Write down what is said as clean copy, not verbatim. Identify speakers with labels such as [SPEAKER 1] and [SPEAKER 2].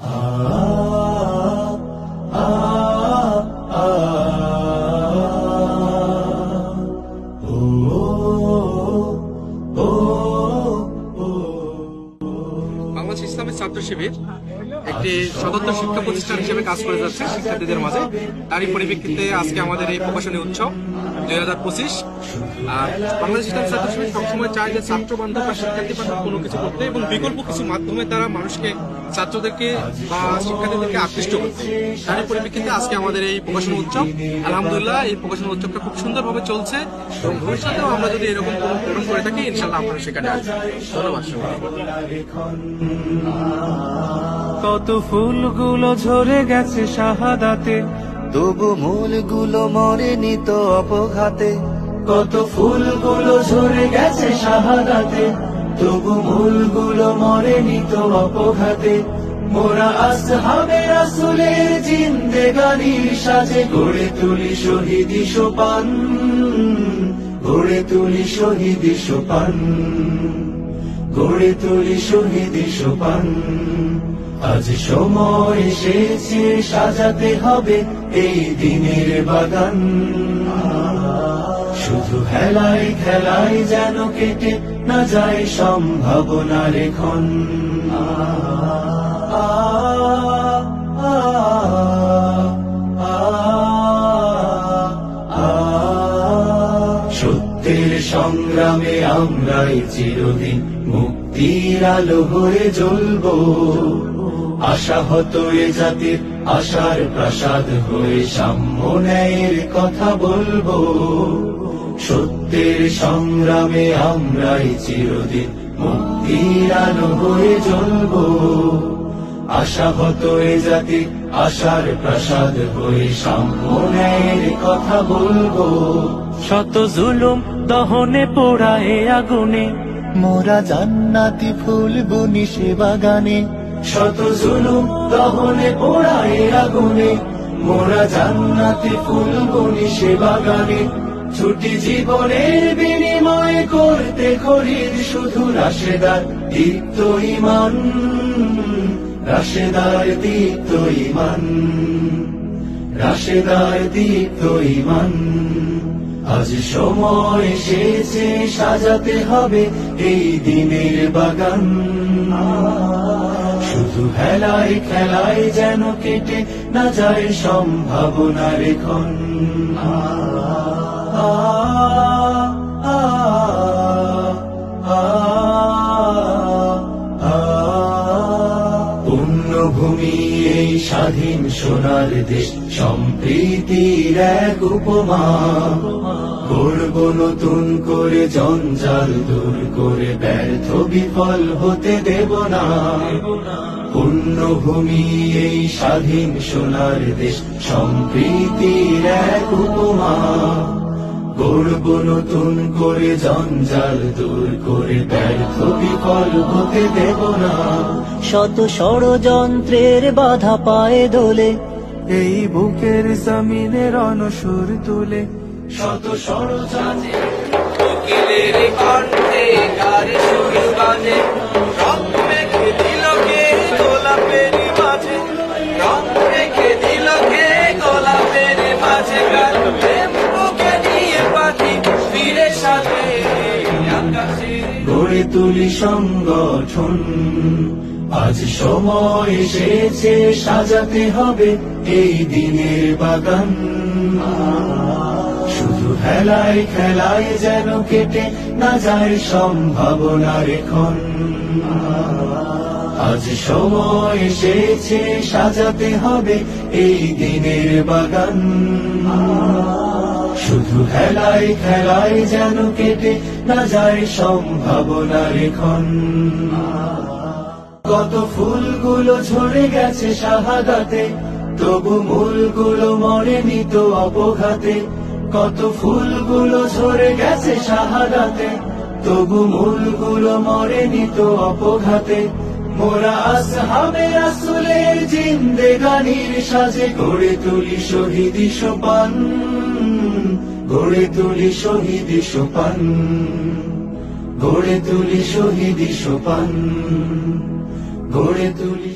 [SPEAKER 1] বাংলাদেশ ইসলামী ছাত্র শিবির একটি স্বতন্ত্র শিক্ষা প্রতিষ্ঠান হিসেবে কাজ করে যাচ্ছে শিক্ষার্থীদের মাঝে। তারই পরিপ্রেক্ষিতে আজকে আমাদের এই প্রকাশনী উৎসব 2025। আর বাংলাদেশ ইসলামী ছাত্র শিবির সবসময় চায় যে ছাত্র বান্ধব বা শিক্ষার্থী বান্ধব কোনো কিছু করতে এবং বিকল্প কিছু মাধ্যমে তারা মানুষকে, ছাত্রদেরকে বা শিক্ষার্থীদেরকে আকৃষ্ট করতে। তারই পরিপ্রেক্ষিতে আজকে আমাদের এই প্রকাশনী উৎসব। আলহামদুলিল্লাহ এই প্রকাশনী উৎসবটা খুব সুন্দরভাবে চলছে এবং ভবিষ্যতেও আমরা যদি এরকম কোনো প্রোগ্রাম করে থাকি ইনশাল্লাহ আপনারা সেখানে আসবেন। ধন্যবাদ।
[SPEAKER 2] কত ফুলগুলো ঝরে গেছে শাহাদাতে,
[SPEAKER 3] তবু মূলগুলো মরেনি তো অপঘাতে।
[SPEAKER 2] কত ফুলগুলো ঝরে গেছে শাহাদাতে, তবু মূলগুলো মরেনি তো অপঘাতে। মোরা আসহাবে রাসূলের জিন্দেগানির সাজে গড়ে তুলি শহীদি সোপান, গড়ে তুলি শহীদি সোপান, গড়ে তুলি শহীদি সোপান। আজ সময় এসেছে সাজাতে হবে এই দিনের বাগান। শুধু হেলায় খেলায় যেন কেটে না যায় সম্ভাবনার ক্ষণ। সত্যের সংগ্রামে আমরাই চিরদিন মুক্তির আলো হয়ে জ্বলবো। আশাহত এ জাতির আশার প্রাসাদ হয়ে সাম্য ন্যায়ের কথা বলবো। সত্যের সংগ্রামে আমরাই চিরদিন মুক্তির আলো হয়ে জ্বলবো। আশাহত এ জাতির আশার প্রাসাদ হয়ে সাম্য ন্যায়ের কথা বলবো। শত জুলুম দহনে পোড়া এ আগুনে,
[SPEAKER 3] মোরা জান্নাতি ফুল বুনি সে বাগানে।
[SPEAKER 2] শত জুলুম দহনে পোড়া এ আগুনে, মোরা জান্নাতি ফুল বুনি সে বাগানে। ছুটি জীবনের বিনিময়ে করতে খরিদ শুধু রাশেদার দীপ্ত ঈমান, রাশেদার দীপ্ত ঈমান, রাশেদার দীপ্ত ঈমান। আজ সময় এসেছে সাজাতে হবে এই দিনের বাগান। শুধু হেলায় খেলায় যেন কেটে না যায় সম্ভাবনার ক্ষণ। পুণ্যভূমি এই স্বাধীন সোনার দেশ, সম্প্রীতির এক উপমা। গড়ব নতুন করে জঞ্জাল দূর করে, ব্যর্থ বিফল হতে দেব না। পুণ্যভূমি এই স্বাধীন সোনার দেশ, সম্প্রীতির এক উপমা। গড়ব নতুন করে জঞ্জাল দূর করে, ব্যর্থ বিফল হতে দেব না।
[SPEAKER 3] শত ষড়যন্ত্রের বাধা পায়ে দোলে,
[SPEAKER 2] এই বুকের জমিনের অনসুর তুলে। শত ষড়যন্ত্রের কোকিলের কণ্ঠে কার সুর বাজে। রং মেখে দিল কে গোলাপের মাঝে, রং মেখে দিল কে গোলাপের মাঝে। গান বুকে নিয়ে পাখি ফিরে সাথে আকাশে। গড়ে তুলি সংগঠন, আজ সময় এসেছে সাজাতে হবে এই দিনের বাগান। শুধু হেলায় খেলায় যেন কেটে না যায় সম্ভাবনার ক্ষণ। আজ সময় এসেছে সাজাতে হবে এই দিনের বাগান। শুধু হেলায় খেলায় যেন কেটে না যায় সম্ভাবনার ক্ষণ। কত ফুলগুলো ঝরে গেছে শাহাদাতে, তবু মূলগুলো মরেনি তো অপঘাতে। কত ফুলগুলো ঝরে গেছে শাহাদাতে, তবু মূলগুলো মরেনি তো অপঘাতে। মোরা আসহাবে রাসূলের জিন্দেগানির সাজে গড়ে তুলি শহীদি সোপান, গড়ে তুলি শহীদি সোপান, গড়ে তুলি শহীদি সোপান, গড়ে তুলি।